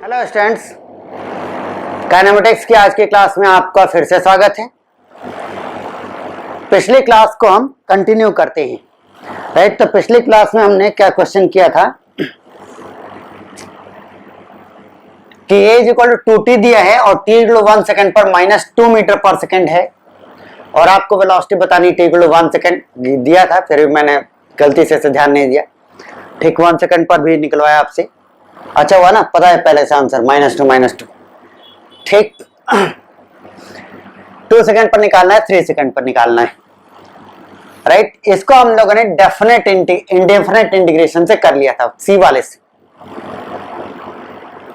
Hello students, kinematics की आज की क्लास में आपका फिर से स्वागत है। पिछली क्लास को हम कंटिन्यू करते हैं, राइट। तो पिछली क्लास में हमने क्या क्वेश्चन किया था कि a is equal to 2t दिया है और t इक्वल 1 सेकंड पर -2 मीटर पर सेकंड है और आपको वेलोसिटी बतानी t इक्वल 1 सेकंड दिया था, फिर भी मैंने गलती से ध्यान नहीं दिया। ठीक 1 सेकंड पर भी निकलवाया आपसे, अच्छा हुआ ना, पता है पहले से आंसर -2 ठीक। 2 सेकंड पर निकालना है, 3 सेकंड पर निकालना है, राइट। इसको हम लोगों ने डेफिनेट इंडेफिनेट इंटीग्रेशन से कर लिया था, सी वाले से,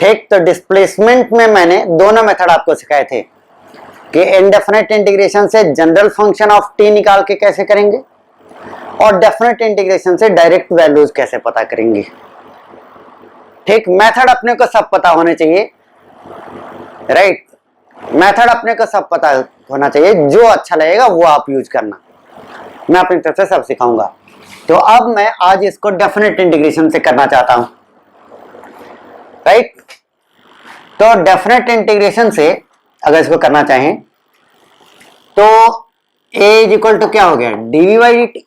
ठीक। तो डिस्प्लेसमेंट में मैंने दोनों मेथड आपको सिखाए थे कि इंडेफिनेट इंटीग्रेशन से जनरल फंक्शन ऑफ टी निकाल के कैसे करेंगे और डेफिनेट इंटीग्रेशन से डायरेक्ट वैल्यूज कैसे पता करेंगे, ठीक। मेथड अपने को सब पता होने चाहिए, राइट। मेथड अपने को सब पता होना चाहिए, जो अच्छा लगेगा वो आप यूज करना, मैं अपनी तरफ से सब सिखाऊंगा। तो अब मैं आज इसको डेफिनेट इंटीग्रेशन से करना चाहता हूं, राइट। तो डेफिनेट इंटीग्रेशन से अगर इसको करना चाहें तो a इज इक्वल टू क्या हो गया, dv by dt।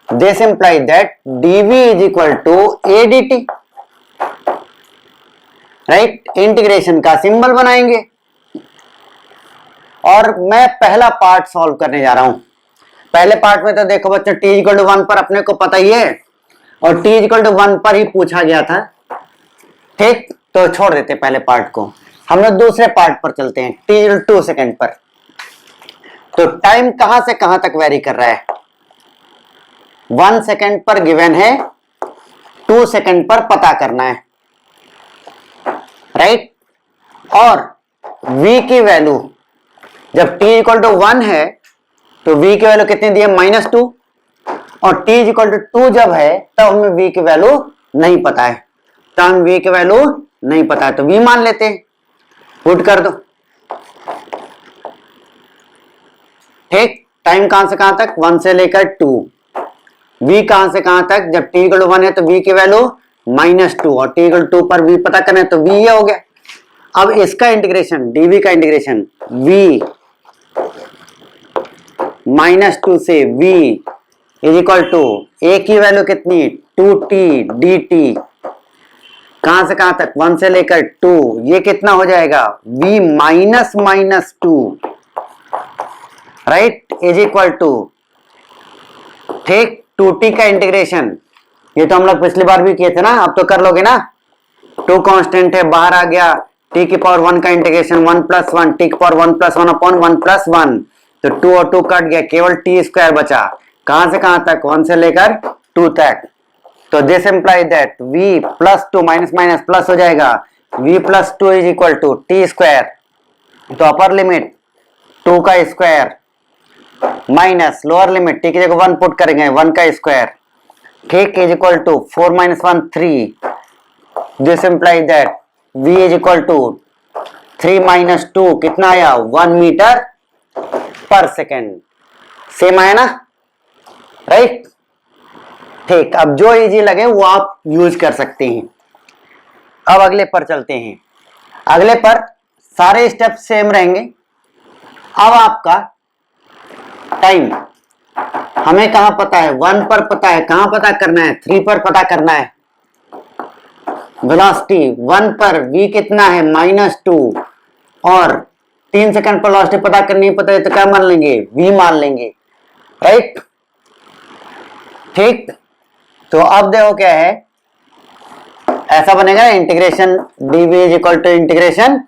This implies that dv is equal to a dt, right. Integration का सिंबल बनाएंगे और मैं पहला पार्ट सॉल्व करने जा रहा हूं। पहले पार्ट में तो देखो बच्चों t इक्वल टू 1 पर अपने को पता ही है और t इक्वल टू 1 पर ही पूछा गया था, ठीक। तो छोड़ देते पहले पार्ट को, हम लोग दूसरे पार्ट पर चलते हैं, t इक्वल 2 सेकंड पर। तो टाइम कहां से कहां तक वेरी कर रहा है, 1 सेकंड पर गिवन है, 2 सेकंड पर पता करना है, राइट। और v की वैल्यू जब t इक्वल टू 1 है तो v की वैल्यू कितनी दी है, -2, और t इक्वल टू 2 जब है तब हमें v की वैल्यू नहीं पता है, तो हम v की वैल्यू नहीं पता है तो v मान लेते हैं, पुट कर दो, ठीक। टाइम कहां से कहां तक, 1 से लेकर 2, v कहां से कहां तक, जब t इक्वल टू 1 है तो v की वैल्यू -2 और t इक्वल टू 2 पर v पता करना है तो v ये हो गया। अब इसका इंटीग्रेशन dv का इंटीग्रेशन v -2 से v is equal to a की वैल्यू कितनी, 2t dt, कहां से कहां तक, 1 से लेकर 2, ये कितना हो जाएगा, v -2, right, is equal to, ठीक, 2t का इंटीग्रेशन, ये तो हम लोग पिछली बार भी किए थे ना, अब तो कर लोगे ना। 2 कांस्टेंट है, बाहर आ गया, t की पावर 1 का इंटीग्रेशन 1 + 1, t की पावर 1 + 1 अपॉन 1 + 1, तो 2 और 2 कट गया, केवल t² बचा, कहां से कहां तक, 1 से लेकर 2 तक। तो this implies that v +2 minus plus हो जाएगा, v + 2 is equal to t², तो अपर लिमिट 2 का square minus lower limit t की जगह 1 पुट करेंगे, 1 का स्क्वायर, ठीक, is equal to 4 - 1 3। This implies that v is equal to 3 - 2 कितना आया, 1 मीटर पर सेकेंड, सेम आया ना, राइट, ठीक। अब जो इजी लगे वो आप यूज कर सकते हैं। अब अगले पर चलते हैं, अगले पर सारे स्टेप सेम रहेंगे। अब आपका टाइम हमें कहां पता है, 1 पर पता है, कहां पता करना है, 3 पर पता करना है। वेलोसिटी 1 पर v कितना है, -2, और 3 सेकंड पर वेलोसिटी पता करनी पता है तो क्या मान लेंगे, v मान लेंगे, राइट, ठीक। तो अब देखो क्या है, ऐसा बनेगा integration dv is equal to integration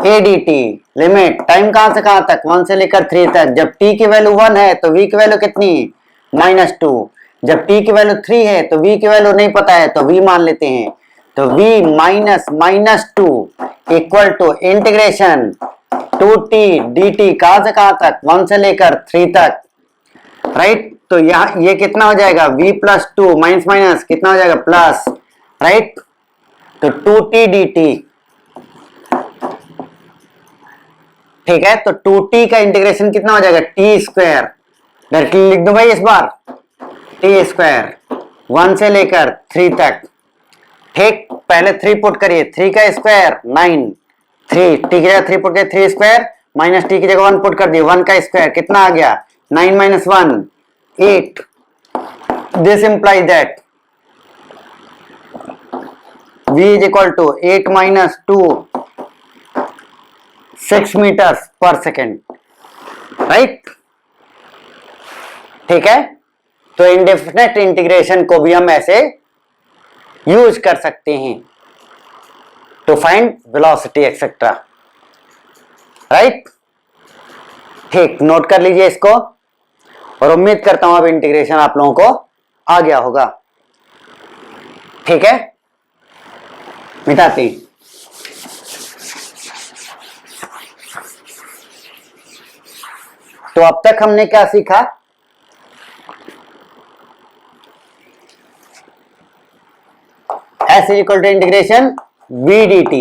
a dt, limit time कहां से कहां तक, 1 से लेकर 3 तक, जब t की वैल्यू 1 है तो v की वैल्यू कितनी, -2, जब t की वैल्यू 3 है तो v की वैल्यू नहीं पता है तो v मान लेते हैं, तो v -2 equal to integration 2t dt, कहां से कहां तक, 1 से लेकर 3 तक, राइट। तो यहाँ ये कितना हो जाएगा, v + 2 माइनस कितना हो जाएगा, प्लस, राइट, तो 2t dt, ठीक है। तो 2t का इंटीग्रेशन कितना हो जाएगा, t², डायरेक्टली लिख दो भाई इस बार, t² 1 से लेकर 3 तक, ठीक, पहले 3 पुट करिए, 3 का स्क्वायर 9, 3 टी की जगह 3 पुट करिए, 3 स्क्वायर माइनस टी की जगह 1 पुट कर दिए, 1 का स्क्वायर कितना आ गया, 9 minus 1 8। This implies that v is equal to 8 minus 2 6 metres पर सेकेंड, राइट। ठीक है, तो इंडेफिनेट इंटीग्रेशन को भी हम ऐसे यूज कर सकते हैं to find velocity etcetera, right. ठीक, नोट कर लीजिए इसको, और उम्मीद करता हूं अब इंटीग्रेशन आप लोगों को आ गया होगा। ठीक है, मिटाती। तो अब तक हमने क्या सीखा, S is equal to integration v dt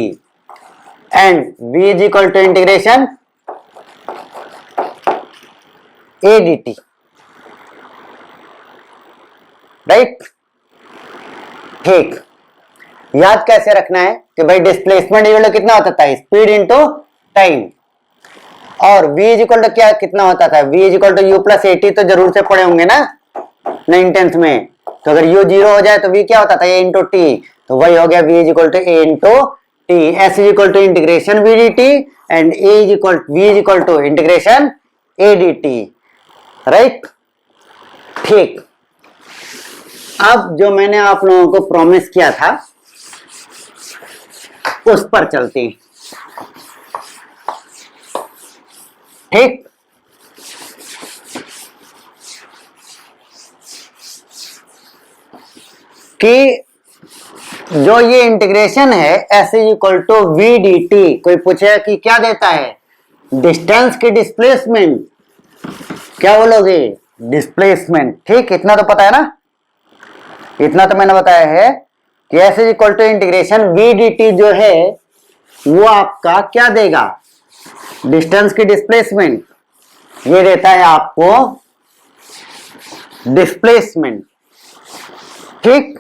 and v is equal to integration a dt, right. ठीक, याद कैसे रखना है कि भाई डिस्प्लेसमेंट इक्वल टू कितना होता था, स्पीड इनटू टाइम, और v इज इक्वल टू क्या कितना होता था, v is equal to u plus a t, तो जरूर से पढ़े होंगे ना 9th में। तो अगर u 0 हो जाए तो v क्या होता था, a इंटू टी, तो वही हो गया v is equal to a into t. s is equal to integration v dt and v is equal to integration a dt, right. ठीक, अब जो मैंने आप लोगों को प्रॉमिस किया था उस पर चलते हैं। ठीक, कि जो ये इंटीग्रेशन है s is equal to v d t, कोई पूछेगा कि क्या देता है, डिस्टेंस की डिस्प्लेसमेंट, क्या बोलोगे, डिस्प्लेसमेंट। ठीक, इतना तो पता है ना, इतना तो मैंने बताया है कि s is equal to integration v d t जो है वो आपका क्या देगा, डिस्टेंस की डिस्प्लेसमेंट, ये देता है आपको डिस्प्लेसमेंट। ठीक,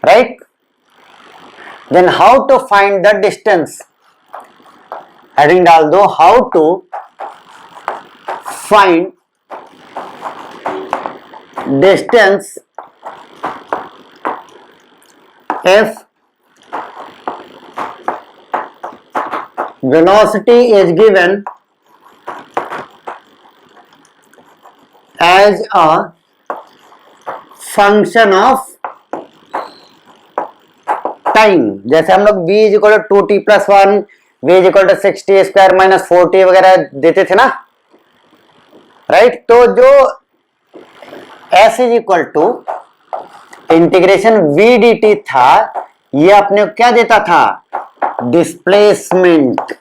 right. Then how to find the distance, heading डाल दो, how to find distance if velocity is given as a function of time. जैसे हम लोग v is equal to 2t plus 1, v is equal to 6t square minus 4t वगैरह देते थे ना, right. तो जो s is equal to integration v dt था, ये अपने क्या देता था, डिस्प्लेसमेंट।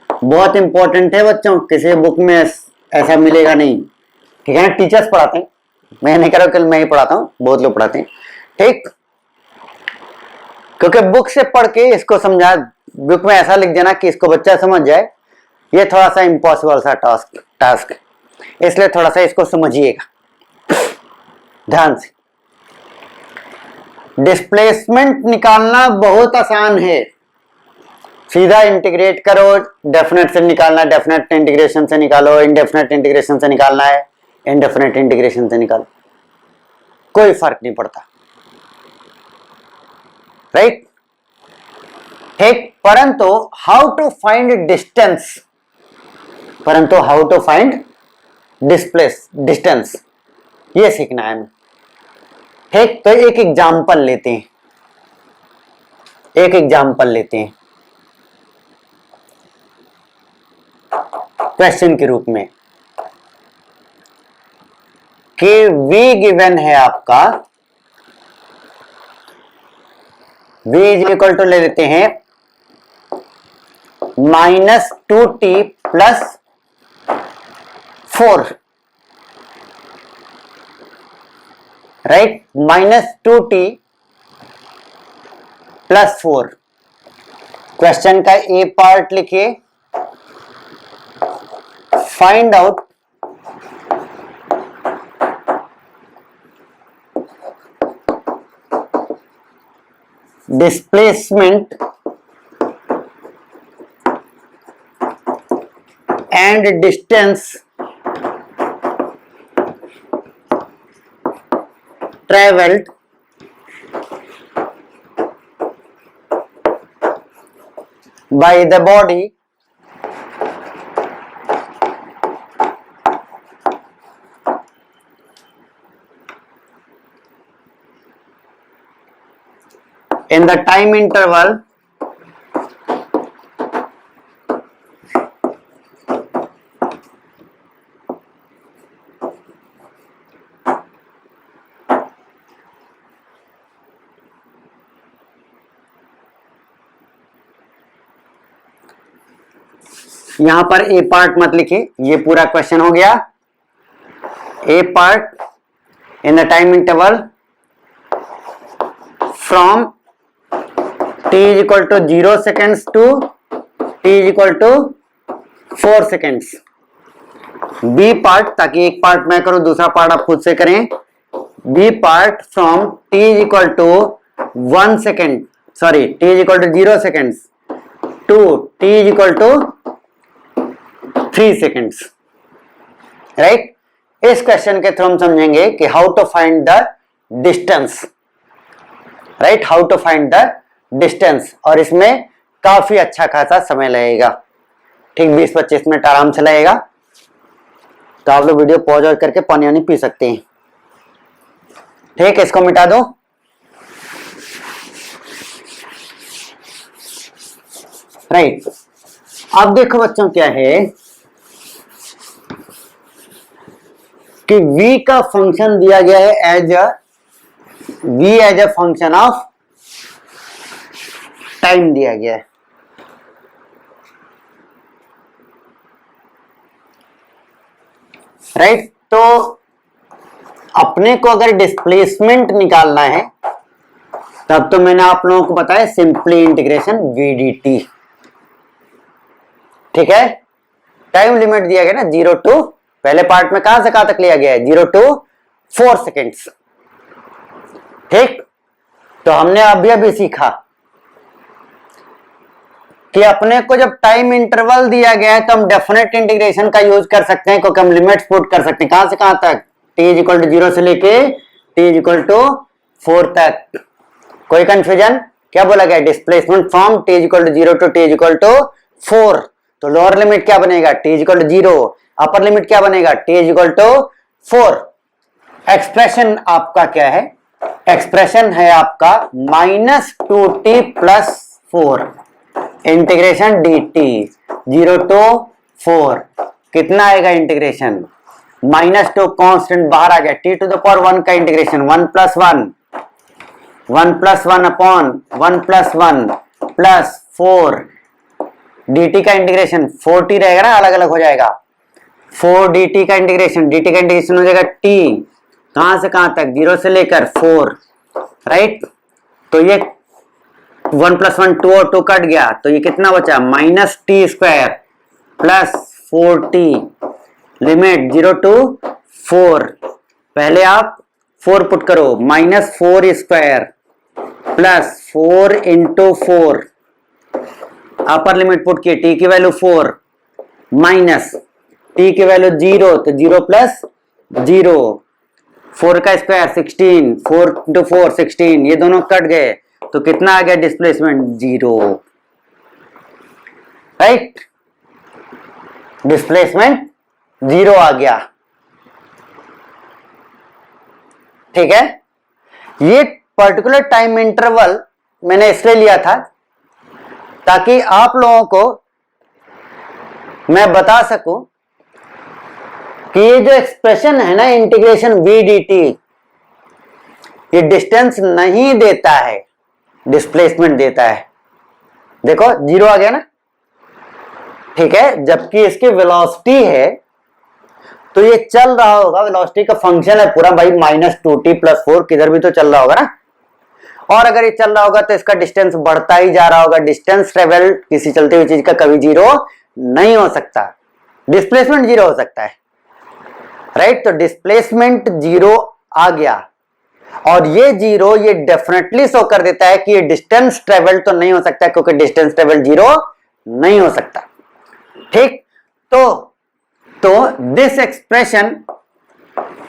बहुत इंपॉर्टेंट है बच्चों, किसी बुक में ऐसा मिलेगा नहीं, ठीक है ना। टीचर्स पढ़ाते हैं, मैं नहीं कह रहा हूं, मैं ही पढ़ाता हूं, बहुत लोग पढ़ाते हैं। ठीक, क्योंकि बुक से पढ़ के इसको समझा, बुक में ऐसा लिख देना कि इसको बच्चा समझ जाए, ये थोड़ा सा इम्पॉसिबल सा टास्क, इसलिए थोड़ा सा इसको समझिएगा ध्यान से। डिस्प्लेसमेंट निकालना बहुत आसान है, सीधा इंटीग्रेट करो, डेफिनेट से निकालना, डेफिनेट इंटीग्रेशन से निकालो, इनडेफिनेट इंटीग्रेशन से निकालना है, इनडेफिनेट इंटीग्रेशन से निकालो, कोई फर्क नहीं पड़ता, राइट। ठीक, परंतु हाउ टू फाइंड डिस्टेंस, परंतु हाउ टू फाइंड डिस्टेंस, ये सीखना है हमें। ठीक, तो एक एग्जाम्पल लेते हैं, एक एग्जाम्पल लेते हैं क्वेश्चन के रूप में, कि v गिवन है आपका, v इज इक्वल टू ले लेते हैं -2t plus 4, right, -2t plus 4। Question का ए पार्ट लिखिए, find out displacement and distance travelled by the body in the time interval यहां पर ए पार्ट मत लिखिए, ये पूरा क्वेश्चन हो गया। A part in the time interval from t is equal to 0 seconds to t is equal to 4 seconds. B part, ताकि एक पार्ट मैं करूं दूसरा पार्ट आप खुद से करें। B part from t is equal to 1 second, sorry t is equal to 0 seconds to t is equal to 3 seconds, right. इस क्वेश्चन के थ्रू हम समझेंगे कि how to find the distance, right, how to find the distance. और इसमें काफी अच्छा खासा समय लगेगा, ठीक 20-25 मिनट आराम से लगेगा। तो आप लोग वीडियो पॉज करके पानी वानी पी सकते हैं, ठीक। इसको मिटा दो। राइट, अब देखो बच्चों क्या है कि v का फंक्शन दिया गया है as a function of time दिया गया है। राइट, तो अपने को अगर डिस्प्लेसमेंट निकालना है तब तो मैंने आप लोगों को बताया सिंपली इंटीग्रेशन v dt, ठीक है। टाइम लिमिट दिया गया ना 0 टू, पहले पार्ट में कहां से कहां तक लिया गया है 0 टू 4 सेकेंड्स, ठीक। तो हमने अभी सीखा कि अपने को जब टाइम इंटरवल दिया गया है तो हम डेफिनेट इंटीग्रेशन का यूज कर सकते हैं, क्योंकि हम लिमिट्स पुट कर सकते हैं कहां से कहां तक, t इज इक्वल टू 0 से लेके t इज इक्वल टू 4 तक। कोई कंफ्यूजन? क्या बोला गया, displacement from t is equal to 0 to t is equal to 4। तो लोअर लिमिट क्या बनेगा, t is equal to 0, upper limit क्या बनेगा, t is equal to 4। Expression आपका क्या है, एक्सप्रेशन है आपका -2t plus 4 integration dt 0 to 4। कितना आएगा इंटीग्रेशन, -2 कांस्टेंट बाहर आ गया, t टू द पावर 1 का integration 1 plus 1 upon 1 plus 1 plus 4 dt का इंटीग्रेशन 4t रहेगा ना, अलग अलग हो जाएगा। 4 dt का इंटीग्रेशन हो जाएगा t, कहां से कहां तक, 0 से लेकर 4, राइट। तो ये 1 प्लस 1 2 और 2 कट गया, तो ये कितना बचा, -t² plus 4t, limit 0 to 4। पहले आप 4 पुट करो, -4² plus 4 into 4, upper limit put किए, t की वैल्यू 4 माइनस t की वैल्यू 0, तो 0 प्लस 0, 4 का स्क्वायर 16, 4 इंटू 4 16, ये दोनों कट गए, तो कितना आ गया डिस्प्लेसमेंट 0, राइट। डिस्प्लेसमेंट 0 आ गया, ठीक है। ये पर्टिकुलर टाइम इंटरवल मैंने इसलिए लिया था ताकि आप लोगों को मैं बता सकूं कि ये जो एक्सप्रेशन है ना इंटीग्रेशन v dt, ये डिस्टेंस नहीं देता है, डिस्प्लेसमेंट देता है। देखो 0 आ गया ना, ठीक है, जबकि इसकी वेलोसिटी है तो ये चल रहा होगा, वेलोसिटी का फंक्शन है पूरा भाई, -2t प्लस 4 किधर भी तो चल रहा होगा ना। और अगर ये चल रहा होगा तो इसका डिस्टेंस बढ़ता ही जा रहा होगा। डिस्टेंस ट्रेवल किसी चलती हुई चीज का कभी 0 नहीं हो सकता, डिस्प्लेसमेंट 0 हो सकता है, राइट। तो डिस्प्लेसमेंट 0 आ गया, और ये जीरो ये डेफिनेटली शो कर देता है कि ये डिस्टेंस ट्रेवल तो नहीं हो सकता, क्योंकि डिस्टेंस ट्रेवल जीरो नहीं हो सकता। ठीक, तो दिस एक्सप्रेशन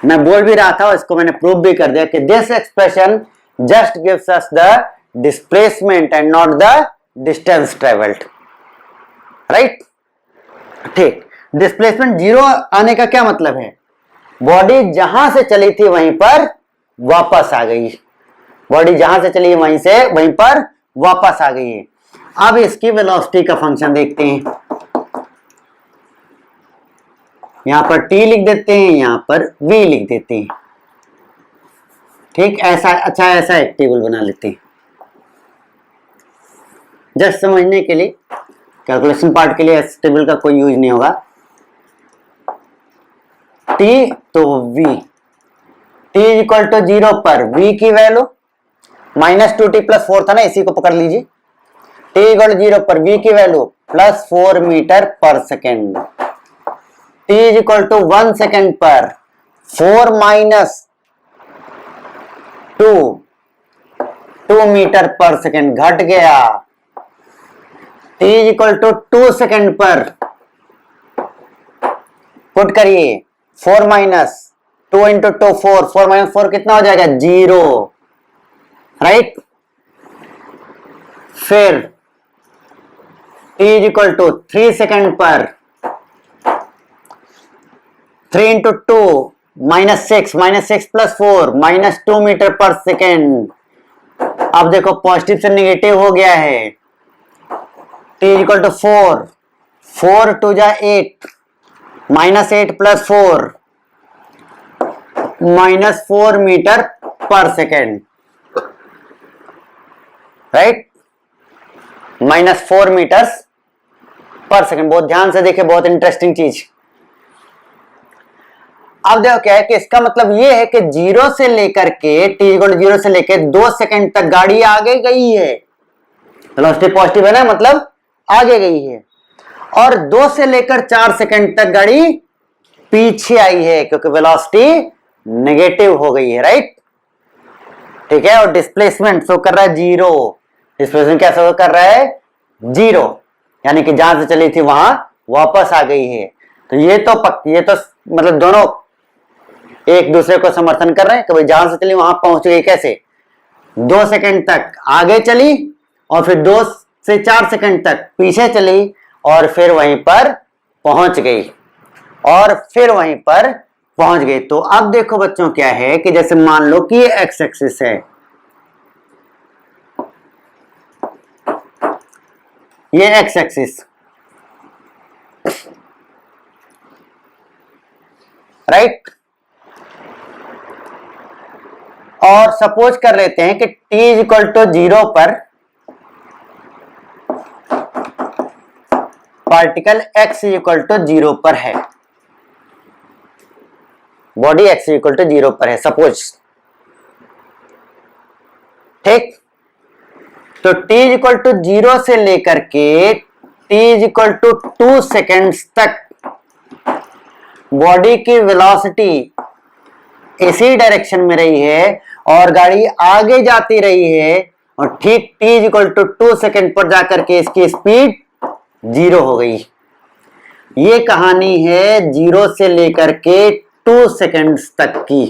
मैं बोल भी रहा था और इसको मैंने प्रूव भी कर दिया कि this expression just gives us the displacement and not the distance travelled, right. ठीक, डिस्प्लेसमेंट जीरो आने का क्या मतलब है? बॉडी जहां से चली थी वहीं पर वापस आ गई, बॉडी जहां से चली वहीं से वहीं पर वापस आ गई है। अब इसकी वेलोसिटी का फंक्शन देखते हैं। यहां पर t लिख देते हैं, यहां पर v लिख देते हैं। ठीक, ऐसा अच्छा ऐसा एक टेबल बना लेते हैं जस्ट समझने के लिए। कैलकुलेशन पार्ट के लिए इस टेबल का कोई यूज नहीं होगा। t तो v, t इक्वल टू 0 पर v की वैल्यू -2t + 4 था ना, इसी को पकड़ लीजिए। t इक्वल टू 0 पर v की वैल्यू +4 मीटर पर second. t equal to 1 second पर 4 - 2 मीटर पर सेकेंड घट गया। t इक्वल टू 2 सेकेंड पर पुट करिए 4 - 2 × 2 4, 4 - 4 कितना हो जाएगा? 0, राइट। फिर t इक्वल टू 3 सेकेंड पर 3 × 2 -6 + 4 -2 मीटर पर सेकेंड। अब देखो पॉजिटिव से नेगेटिव हो गया है। t इक्वल टू 4, 4 × 2 = 8, -8 + 4 -4 मीटर पर सेकेंड, राइट। -4 मीटर पर सेकेंड। बहुत ध्यान से देखिए, बहुत इंटरेस्टिंग चीज। अब देखो क्या है कि इसका मतलब ये है कि 0 से लेकर के t इक्वल टू 0 से लेकर 2 सेकेंड तक गाड़ी आगे गई है। वेलोसिटी पॉजिटिव है ना, मतलब आगे गई है। और 2 से लेकर 4 सेकेंड तक गाड़ी पीछे आई है, क्योंकि वेलोसिटी नेगेटिव हो गई है, राइट। ठीक है, और डिस्प्लेसमेंट शो कर रहा है 0। डिस्प्लेसमेंट क्या शो कर रहा है? 0, यानी कि जहां से चली थी वहां वापस आ गई है। तो ये तो मतलब दोनों एक दूसरे को समर्थन कर रहे हैं कि भाई जहां से चली वहां पहुंच गई। कैसे? 2 सेकंड तक आगे चली और फिर 2 से 4 सेकंड तक पीछे चली और फिर वहीं पर पहुंच गई, और फिर वहीं पर पहुंच गई। तो अब देखो बच्चों क्या है कि जैसे मान लो कि ये एक्स एक्सिस है, ये एक्स एक्सिस, राइट। और सपोज कर लेते हैं कि t इक्वल टू 0 पर पार्टिकल x इक्वल टू 0 पर है, बॉडी x इक्वल टू 0 पर है सपोज। ठीक, तो t इक्वल टू 0 से लेकर के t इक्वल टू 2 सेकेंड्स तक बॉडी की वेलोसिटी इसी डायरेक्शन में रही है और गाड़ी आगे जाती रही है, और ठीक t इक्वल टू 2 सेकेंड पर जाकर के इसकी स्पीड 0 हो गई। ये कहानी है 0 से लेकर के 2 सेकेंड्स तक की।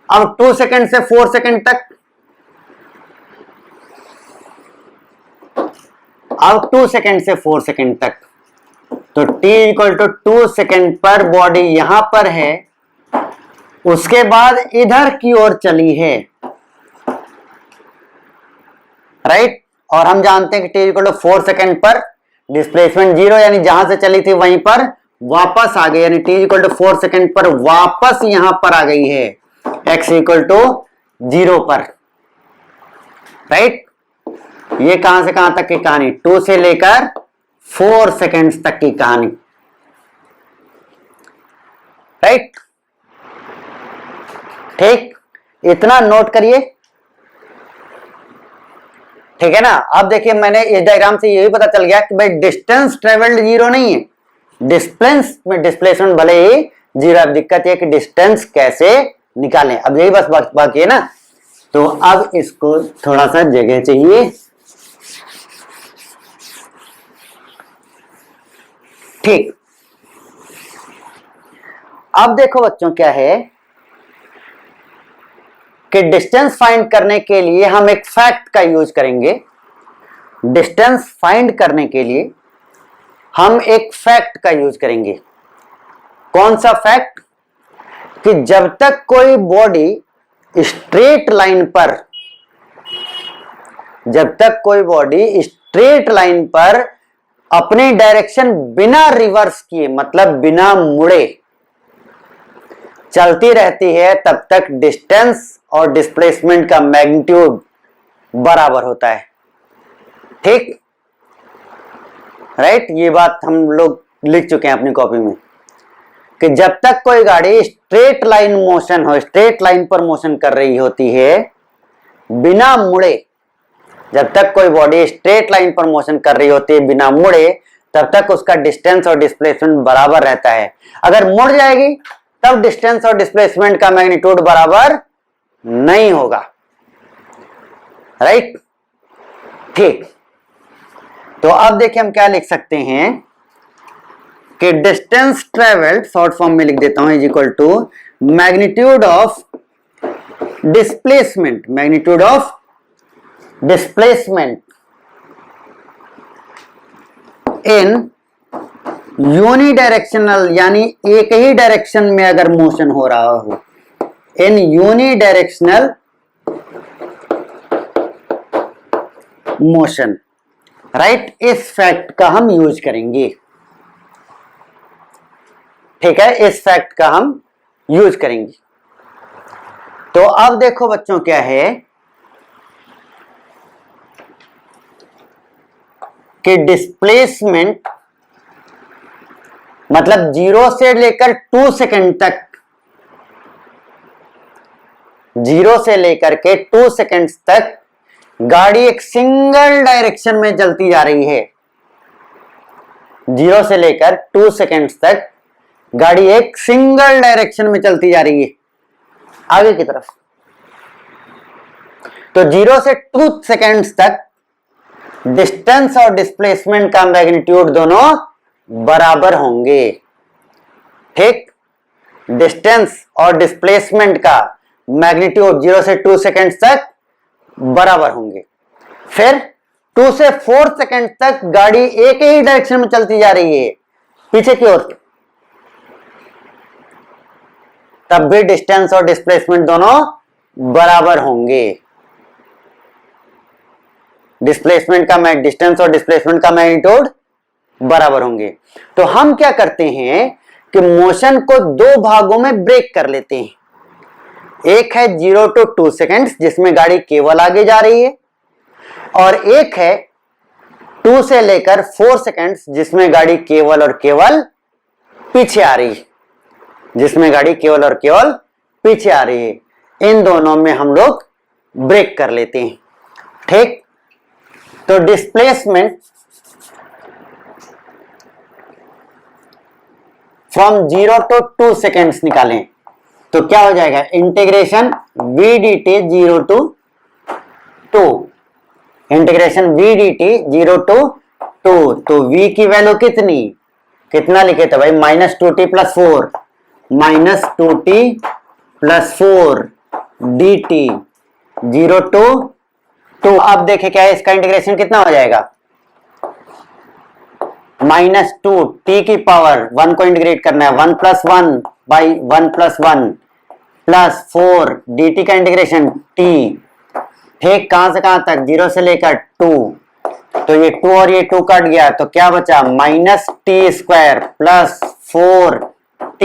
अब 2 सेकेंड से 4 सेकेंड तक, अब 2 सेकेंड से 4 सेकेंड तक, तो t इक्वल टू 2 सेकेंड पर बॉडी यहां पर है, उसके बाद इधर की ओर चली है, राइट। और हम जानते हैं कि t इक्वल टू 4 सेकेंड पर डिस्प्लेसमेंट 0, यानी जहां से चली थी वहीं पर वापस आ गई, यानी t इक्वल टू 4 सेकेंड पर वापस यहां पर आ गई है x इक्वल टू 0 पर, राइट। ये कहां से कहां तक की कहानी? 2 से लेकर 4 सेकेंड्स तक की कहानी, राइट। ठीक, इतना नोट करिए, ठीक है ना। अब देखिए मैंने इस डायग्राम से ये भी पता चल गया कि भाई डिस्टेंस ट्रेवल्ड 0 नहीं है, डिस्टेंस में डिस्प्लेसमेंट भले ही 0। अब दिक्कत है कि डिस्टेंस कैसे निकालें। अब यही बस बाकी है ना, तो अब इसको थोड़ा सा जगह चाहिए। ठीक, अब देखो बच्चों क्या है कि डिस्टेंस फाइंड करने के लिए हम एक फैक्ट का यूज करेंगे। डिस्टेंस फाइंड करने के लिए हम एक फैक्ट का यूज करेंगे। कौन सा फैक्ट? कि जब तक कोई बॉडी स्ट्रेट लाइन पर, जब तक कोई बॉडी स्ट्रेट लाइन पर अपनी डायरेक्शन बिना रिवर्स किए, मतलब बिना मुड़े चलती रहती है, तब तक डिस्टेंस और डिस्प्लेसमेंट का मैग्नीट्यूड बराबर होता है। ठीक, राइट, ये बात हम लोग लिख चुके हैं अपनी कॉपी में कि जब तक कोई गाड़ी स्ट्रेट लाइन मोशन हो, स्ट्रेट लाइन पर मोशन कर रही होती है बिना मुड़े, जब तक कोई बॉडी स्ट्रेट लाइन पर मोशन कर रही होती है बिना मुड़े, तब तक उसका डिस्टेंस और डिस्प्लेसमेंट बराबर रहता है। अगर मुड़ जाएगी तब डिस्टेंस और डिस्प्लेसमेंट का मैग्नीट्यूड बराबर नहीं होगा। राइट, ठीक, तो अब देखिए हम क्या लिख सकते हैं कि डिस्टेंस ट्रेवल्ड, शॉर्ट फॉर्म में लिख देता हूं, is equal to magnitude of displacement, magnitude of displacement in unidirectional, यानी एक ही डायरेक्शन में अगर मोशन हो रहा हो, इन यूनिडायरेक्शनल मोशन। राइट, इस फैक्ट का हम यूज करेंगे। ठीक है, इस फैक्ट का हम यूज करेंगे। तो अब देखो बच्चों क्या है कि डिस्प्लेसमेंट मतलब 0 से लेकर 2 सेकंड तक, 0 से लेकर के 2 सेकंड्स तक गाड़ी एक सिंगल डायरेक्शन में चलती जा रही है। 0 से लेकर 2 सेकंड्स तक गाड़ी एक सिंगल डायरेक्शन में चलती जा रही है आगे की तरफ। तो 0 से 2 सेकंड्स तक डिस्टेंस और डिस्प्लेसमेंट का मैग्नीट्यूड दोनों बराबर होंगे। ठीक, डिस्टेंस और डिस्प्लेसमेंट का मैग्नीट्यूड 0 से 2 सेकंड्स तक बराबर होंगे। फिर 2 से 4 सेकंड तक गाड़ी एक ही डायरेक्शन में चलती जा रही है पीछे की ओर, तब भी डिस्टेंस और डिस्प्लेसमेंट दोनों बराबर होंगे। डिस्टेंस और डिस्प्लेसमेंट का मैग्नीट्यूड बराबर होंगे। तो हम क्या करते हैं कि मोशन को 2 भागों में ब्रेक कर लेते हैं। एक है 0 to 2 सेकेंड्स जिसमें गाड़ी केवल आगे जा रही है, और एक है 2 से लेकर 4 सेकेंड्स जिसमें गाड़ी केवल और केवल पीछे आ रही है, जिसमें गाड़ी केवल और केवल पीछे आ रही है। इन दोनों में हम लोग ब्रेक कर लेते हैं। ठीक, तो डिस्प्लेसमेंट फ्रॉम 0 to 2 सेकेंड्स निकालें तो क्या हो जाएगा, integration v dt 0 to 2, integration v dt 0 to 2, तो v की वैल्यू कितना लिखे थे भाई, -2t + 4, -2t + 4 dt 0 to 2। अब देखे क्या है, इसका इंटीग्रेशन कितना हो जाएगा, -2 t की पावर 1 को इंटीग्रेट करना है, 1 + 1 by 1 + 1 + 4 dt का इंटीग्रेशन t। ठीक, कहां से कहां तक, 0 से लेकर 2, तो ये 2 और ये 2 कट गया तो क्या बचा, -t² + 4t।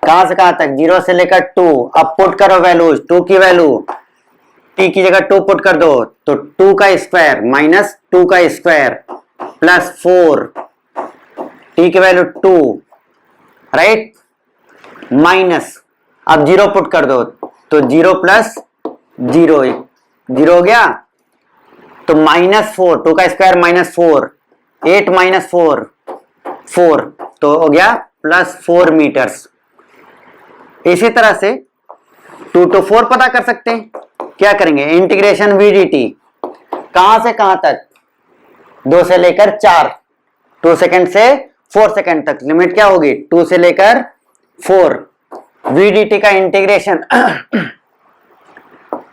कहां से कहां तक, 0 से लेकर 2। अब पुट करो वैल्यूज, 2 की वैल्यू t की जगह 2 पुट कर दो तो 2 का स्क्वायर -2 का स्क्वायर + 4, t की वैल्यू 2, राइट, माइनस, अब 0 पुट कर दो तो 0 + 0 0 हो गया, तो -4, 2 का स्क्वायर -4, 8 - 4 4, तो हो गया +4 मीटर्स। इसी तरह से 2 to 4 पता कर सकते हैं। क्या करेंगे, इंटीग्रेशन वी डी टी, कहां से कहां तक, 2 से लेकर 4, 2 सेकंड से 4 सेकंड तक, लिमिट क्या होगी 2 से लेकर 4, वी डी टी का इंटीग्रेशन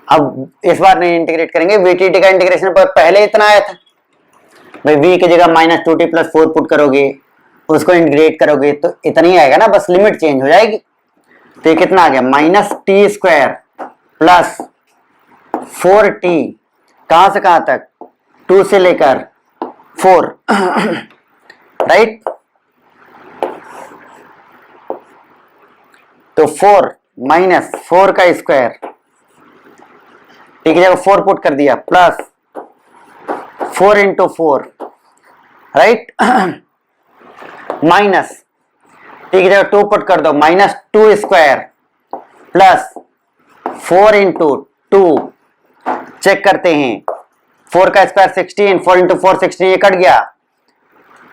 अब इस बार नहीं इंटीग्रेट करेंगे, वी टी टी का इंटीग्रेशन पर पहले इतना आया था भाई, v की जगह -2t + 4 पुट करोगे, उसको इंटीग्रेट करोगे तो इतना ही आएगा ना, बस लिमिट चेंज हो जाएगी। तो ये कितना आ गया, -t² + 4t, कहां से कहां तक, 2 से लेकर 4 राइट। तो 4 - 4 का स्क्वायर, ठीक है, 4 पुट कर दिया, प्लस 4 × 4 राइट, माइनस, ठीक है, 2 पुट कर दो, -2² प्लस 4 × 2, चेक करते हैं, 4 का स्क्वायर 16, 4 × 4 16, ये कट गया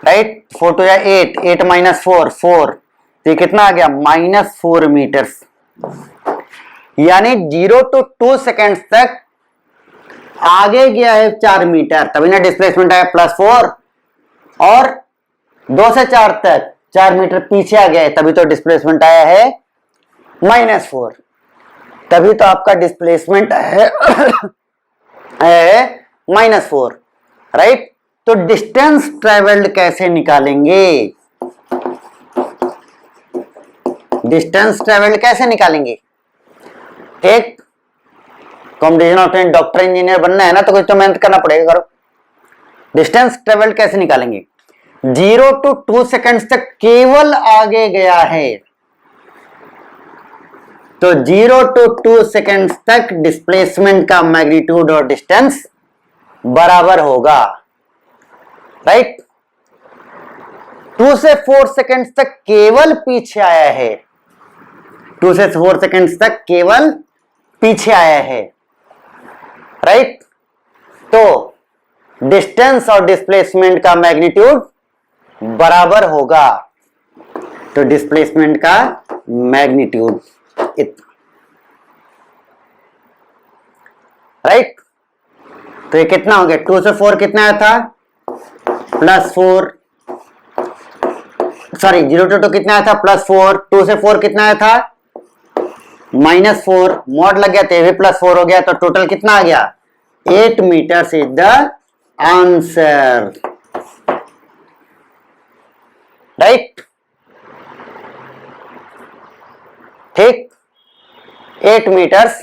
राइट, 4 2 8, 8 - 4 4, तो ये कितना आ गया, -4 मीटर्स। यानी 0 to 2 सेकेंड तक आगे गया है 4 मीटर, तभी ना डिस्प्लेसमेंट आया +4, और 2 से 4 तक 4 मीटर पीछे आ गया है, तभी तो डिस्प्लेसमेंट आया है -4, तभी तो आपका डिस्प्लेसमेंट है -4 राइट। तो डिस्टेंस ट्रेवल्ड कैसे निकालेंगे, डिस्टेंस ट्रेवल्ड कैसे निकालेंगे, ठीक, combination of train, doctor engineer बनना है ना, तो कुछ तो मेहनत करना पड़ेगा, करो। डिस्टेंस ट्रेवल्ड कैसे निकालेंगे, 0 to 2 सेकंड्स तक केवल आगे गया है, तो 0 to 2 सेकंड्स तक डिस्प्लेसमेंट का मैग्नीट्यूड और डिस्टेंस बराबर होगा राइट। 2 से 4 सेकंड्स तक केवल पीछे आया है, 2 से 4 सेकंड्स तक केवल पीछे आया है राइट। तो डिस्टेंस और डिस्प्लेसमेंट का मैग्नीट्यूड बराबर होगा, तो डिस्प्लेसमेंट का मैग्नीट्यूड इतना राइट। तो ये कितना हो गया, 2 से 4 कितना आया था, +4, सॉरी 0 to 2 कितना आया था, +4, 2 से 4 कितना आया था, -4, मॉड लग गया तो ये भी +4 हो गया, तो टोटल कितना आ गया, 8 metres is the answer right, ठीक, 8 मीटर्स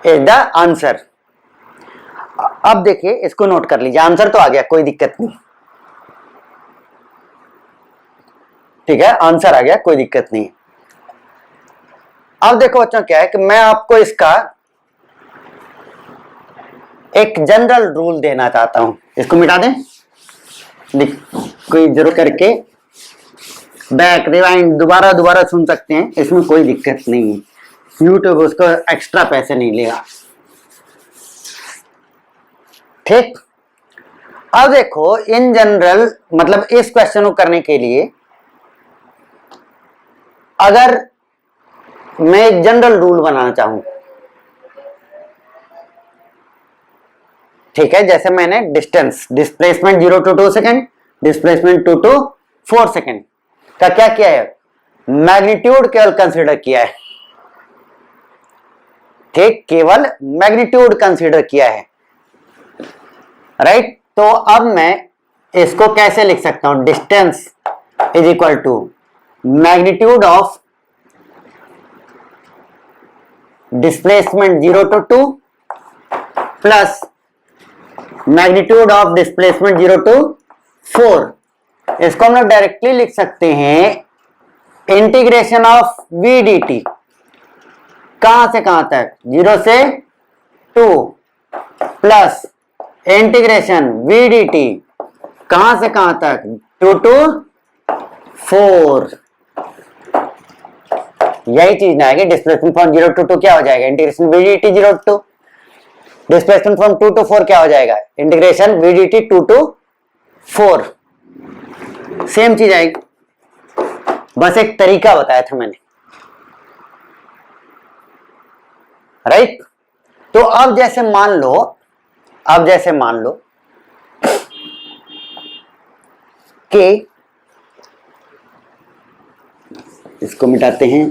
इज द आंसर। अब देखिए, इसको नोट कर लीजिए, आंसर तो आ गया, कोई दिक्कत नहीं, ठीक है, आंसर आ गया, कोई दिक्कत नहीं। अब देखो बच्चों, क्या है कि मैं आपको इसका एक जनरल रूल देना चाहता हूं, इसको मिटा दें, कोई जरूर करके बैक रिवाइंड दोबारा सुन सकते हैं, इसमें कोई दिक्कत नहीं है, यूट्यूब उसको एक्स्ट्रा पैसे नहीं लेगा, ठीक। अब देखो, इन जनरल मतलब इस क्वेश्चन को करने के लिए अगर मैं एक जनरल रूल बनाना चाहूं, ठीक है, जैसे मैंने distance, displacement 0 to 2 second, displacement 2 to 4 second का क्या किया है, मैग्नीट्यूड केवल कंसीडर किया है, ठीक, केवल मैग्नीट्यूड कंसीडर किया है राइट। तो अब मैं इसको कैसे लिख सकता हूं, distance is equal to magnitude of displacement 0 to 2 plus magnitude of displacement 0 to 4। इसको हम लोग डायरेक्टली लिख सकते हैं integration of v d t, कहां से कहां तक, 0 से 2 plus integration v d t कहां से कहां तक, 2 to 4। यही चीज ना आएगी, डिस्प्लेसमेंट फ्रॉम 0 to 2 क्या हो जाएगा, integration v d t 0 to 2, displacement from 2 to 4 क्या हो जाएगा, integration v d t 2 to 4, same चीज आएगी, बस एक तरीका बताया था मैंने राइट। तो अब जैसे मान लो कि इसको मिटाते हैं,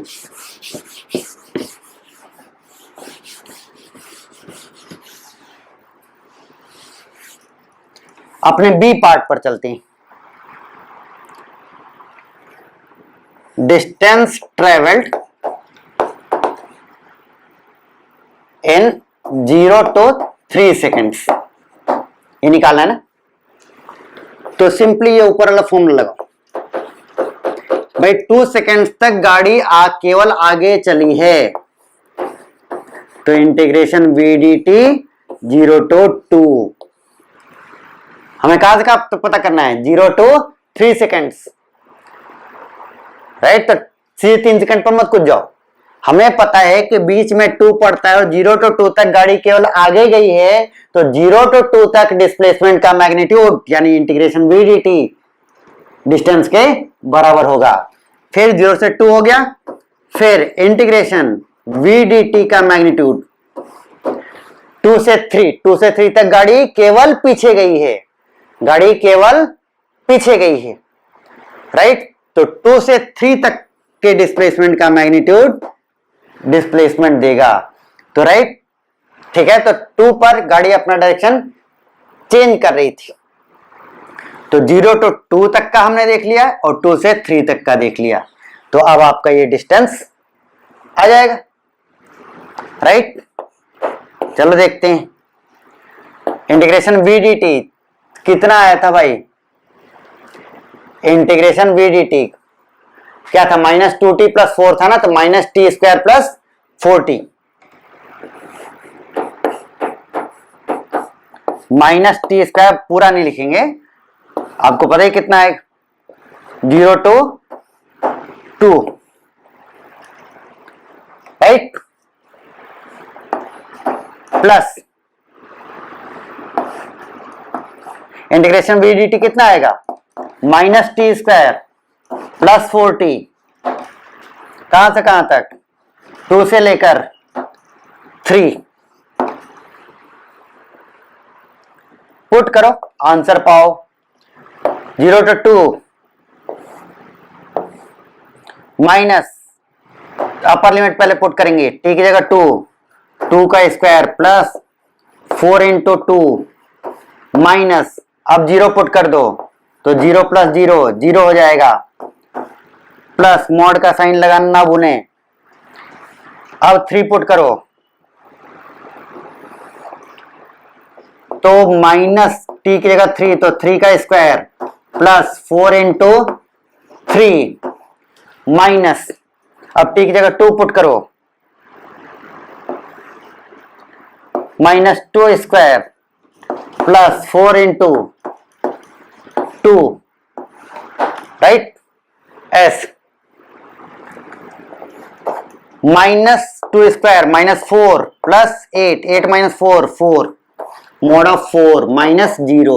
अपने बी पार्ट पर चलते हैं। Distance travelled in 0 to 3 seconds, ये निकालना है ना। तो सिंपली ये ऊपर वाला फॉर्मूला लगाओ भाई, 2 सेकेंड्स तक गाड़ी केवल आगे चली है, तो integration v d t 0 to 2, हमें कहां से कहां पता करना है, 0 to 3 सेकेंड्स, राइट। तो सीधे 3 सेकेंड पर मत कुछ जाओ, हमें पता है कि बीच में 2 पड़ता है और 0 to 2 तक गाड़ी केवल आगे गई है, तो 0 to 2 तक डिस्प्लेसमेंट का मैग्नीट्यूड यानी integration v d t distance के बराबर होगा। फिर 0 से 2 हो गया, फिर इंटीग्रेशन वी डी टी का मैग्नीट्यूड 2 से 3 तक गाड़ी केवल पीछे गई है, राइट। तो 2 से 3 तक के डिस्प्लेसमेंट का मैग्नीट्यूड डिस्प्लेसमेंट देगा, तो राइट, ठीक है। तो 2 पर गाड़ी अपना डायरेक्शन चेंज कर रही थी, तो 0 to 2 तक का हमने देख लिया और 2 से 3 तक का देख लिया, तो अब आपका ये डिस्टेंस आ जाएगा, राइट। चलो देखते हैं, इंटीग्रेशन वी डी टी कितना आया था भाई, इंटीग्रेशन वी डी टी क्या था, -2t + 4 था ना, तो -t² + 4t, -t² पूरा नहीं लिखेंगे, आपको पता ही कितना है, 0 to 2, right, plus integration v d t कितना आएगा, -t² + 4t, कहां से कहां तक, 2 से लेकर 3, पुट करो आंसर पाओ, 0 to 2 माइनस अपर लिमिट पहले पुट करेंगे, t की जगह 2 का स्क्वायर प्लस 4 × 2 माइनस, अब 0 पुट कर दो तो 0 + 0 0 हो जाएगा, प्लस मॉड का साइन लगाना ना भूलें, अब 3 पुट करो तो माइनस t की जगह 3, तो 3 का स्क्वायर प्लस 4 × 3 माइनस, अब t की जगह 2 पुट करो, -2² plus 4 × 2, right, s -2² -4 plus 8 - 4 4 mod of 4 -0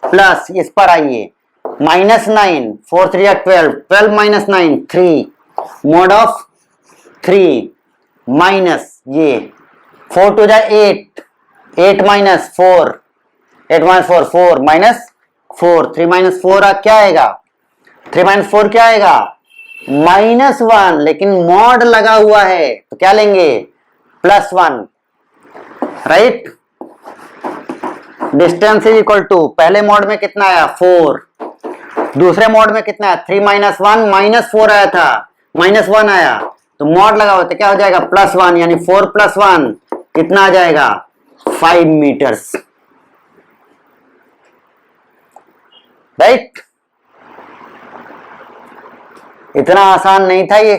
plus इस पर आइए -9 4 3 12 12 - 9 3 mod of 3 माइनस ये 4 2 8 8 - 4 8 - 4 4 -4 3 - 4 क्या आएगा, 3 - 4 क्या आएगा, -1, लेकिन मॉड लगा हुआ है तो क्या लेंगे, +1, right. Distance is equal to, पहले मॉड में कितना आया 4, दूसरे मॉड में कितना है 3 - 1 -4 आया था, -1 आया, तो मॉड लगा हुआ तो क्या हो जाएगा +1, यानी 4 + 1 कितना आ जाएगा 5 मीटर्स, राइट। इतना आसान नहीं था ये,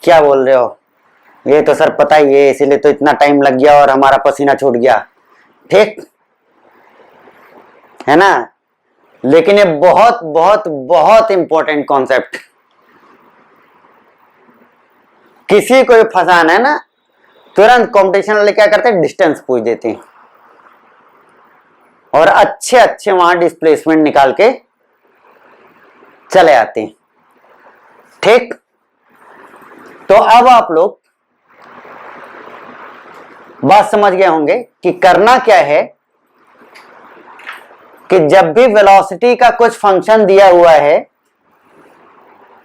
क्या बोल रहे हो, ये तो सर पता ही है, इसीलिए तो इतना टाइम लग गया और हमारा पसीना छूट गया, ठीक है ना। लेकिन ये बहुत बहुत बहुत इंपॉर्टेंट कॉन्सेप्ट, किसी को भी फंसाना है ना, तुरंत कंपटीशन वाले क्या करते हैं, डिस्टेंस पूछ देते हैं और अच्छे अच्छे वहां डिस्प्लेसमेंट निकाल के चले आते हैं, ठीक। तो अब आप लोग बात समझ गए होंगे कि करना क्या है कि जब भी वेलोसिटी का कुछ फंक्शन दिया हुआ है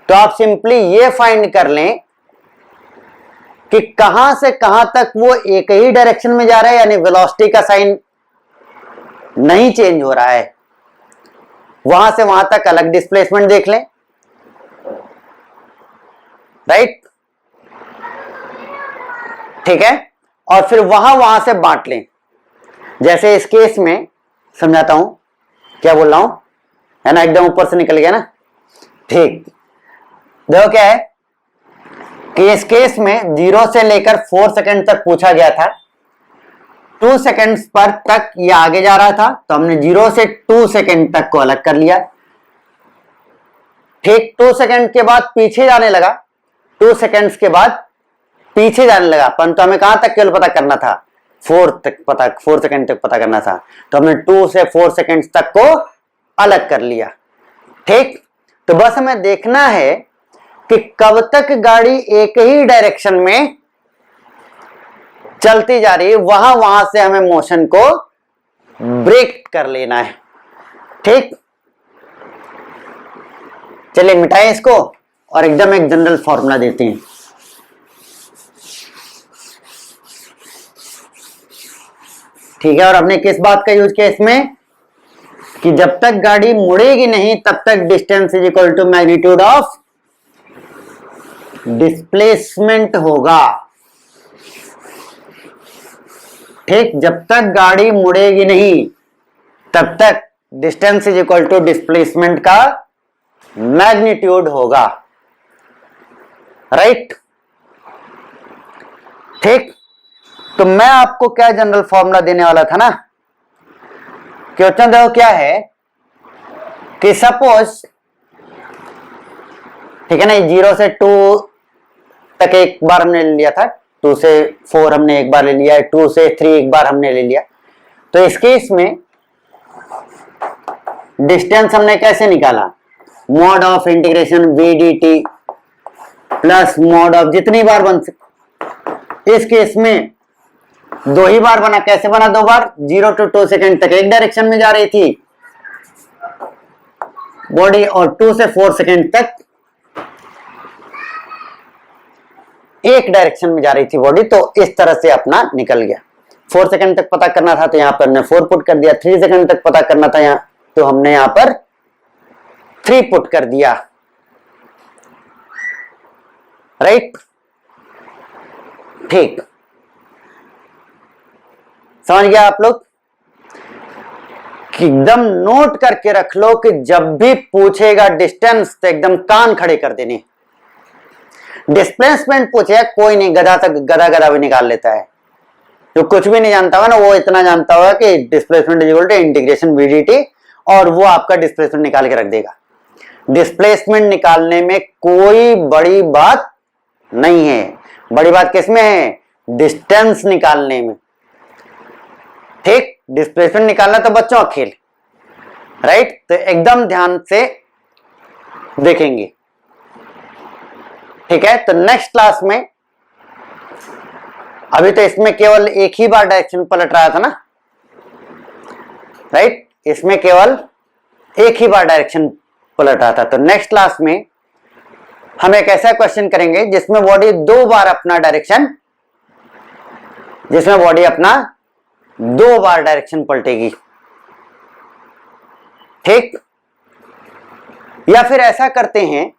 तो आप सिंपली ये फाइंड कर लें कि कहां से कहां तक वो एक ही डायरेक्शन में जा रहा है, यानी वेलोसिटी का साइन नहीं चेंज हो रहा है, वहां से वहां तक अलग डिस्प्लेसमेंट देख लें, राइट, ठीक है, और फिर वहां से बांट लें। जैसे इस केस में समझाता हूं, क्या बोल रहा हूं, है ना, एकदम ऊपर से निकल गया ना, ठीक। देखो क्या है कि इस केस में 0 से लेकर 4 सेकंड तक पूछा गया था, 2 सेकंड्स पर तक ये आगे जा रहा था, तो हमने 0 से 2 सेकंड तक को अलग कर लिया, ठीक। 2 सेकंड के बाद पीछे जाने लगा, 2 सेकंड्स के बाद पीछे जाने लगा, परंतु हमें कहां तक केवल पता करना था, 4 सेकंड तक पता करना था, तो हमने 2 से 4 सेकंड तक को अलग कर लिया, ठीक। तो बस हमें देखना है कि कब तक गाड़ी एक ही डायरेक्शन में चलती जा रही है, वहां से हमें मोशन को ब्रेक कर लेना है, ठीक। चलिए मिटाएं इसको और एकदम एक जनरल फॉर्मूला देते हैं। ठीक है, और हमने किस बात का यूज किया इसमें कि जब तक गाड़ी मुड़ेगी नहीं तब तक distance is equal to magnitude of displacement होगा, ठीक। जब तक गाड़ी मुड़ेगी नहीं तब तक distance is equal to displacement का मैग्नीट्यूड होगा, राइट, ठीक। तो मैं आपको क्या जनरल फॉर्मूला देने वाला था ना, क्वेश्चन देखो क्या है कि सपोज, ठीक है ना, 0 से 2 तक एक बार हमने ले लिया था, 2 से 4 हमने एक बार ले लिया, 2 से 3 एक बार हमने ले लिया, तो इस केस में डिस्टेंस हमने कैसे निकाला, mod of integration v d t plus mod of, जितनी बार बन सके, इस केस में 2 ही बार बना, कैसे बना 2 बार, 0 to 2 सेकंड तक एक डायरेक्शन में जा रही थी बॉडी और 2 से 4 सेकंड तक एक डायरेक्शन में जा रही थी बॉडी, तो इस तरह से अपना निकल गया। 4 सेकंड तक पता करना था तो यहां पर हमने 4 पुट कर दिया, 3 सेकंड तक पता करना था यहां, तो हमने यहां पर 3 पुट कर दिया, राइट, ठीक। समझ गया आप लोग कि एकदम नोट करके रख लो कि जब भी पूछेगा डिस्टेंस तो एकदम कान खड़े कर देने, डिस्प्लेसमेंट पूछेगा कोई नहीं, गधा भी निकाल लेता है, जो कुछ भी नहीं जानता होगा ना वो इतना जानता होगा कि displacement is equal to integration v d t, और वो आपका डिस्प्लेसमेंट निकाल के रख देगा। डिस्प्लेसमेंट निकालने में कोई बड़ी बात नहीं है, बड़ी बात किसमें है, डिस्टेंस निकालने में, ठीक। डिस्प्लेसमेंट निकालना तो बच्चों का खेल, राइट, तो एकदम ध्यान से देखेंगे, ठीक है। तो नेक्स्ट क्लास में, अभी तो इसमें केवल एक ही बार डायरेक्शन पलट रहा था ना, राइट, इसमें केवल एक ही बार डायरेक्शन पलट रहा था, तो नेक्स्ट क्लास में हम एक ऐसा क्वेश्चन करेंगे जिसमें बॉडी 2 बार अपना डायरेक्शन, जिसमें बॉडी अपना 2 बार डायरेक्शन पलटेगी, ठीक। या फिर ऐसा करते हैं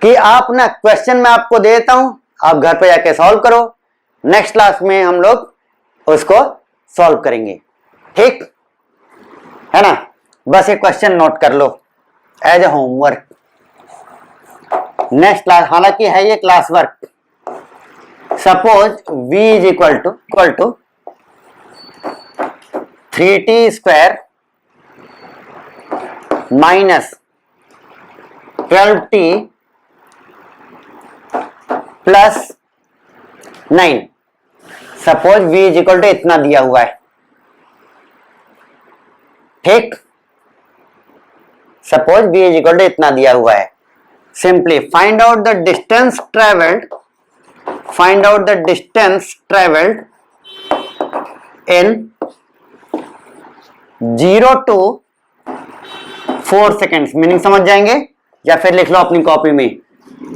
कि आप ना क्वेश्चन मैं आपको दे देता हूं, आप घर पे जाके सॉल्व करो, नेक्स्ट क्लास में हम लोग उसको सॉल्व करेंगे, ठीक है ना। बस ये क्वेश्चन नोट कर लो as a homework, next class, हालांकि है ये class work. Suppose v is equal to 3t square minus 12t plus 9, suppose v is equal to इतना दिया हुआ है, ठीक, suppose v is equal to इतना दिया हुआ है, simply find out the distance travelled, find out the distance travelled in 0 to 4 seconds. Meaning समझ जाएंगे या फिर लिख लो अपनी कॉपी में,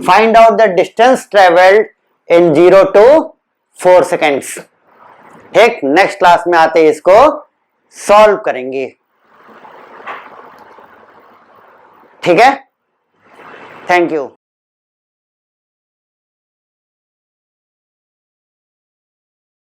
find out the distance travelled in 0 to 4 seconds. ठीक, नेक्स्ट क्लास में आते इसको सॉल्व करेंगे। ठीक है, थैंक यू।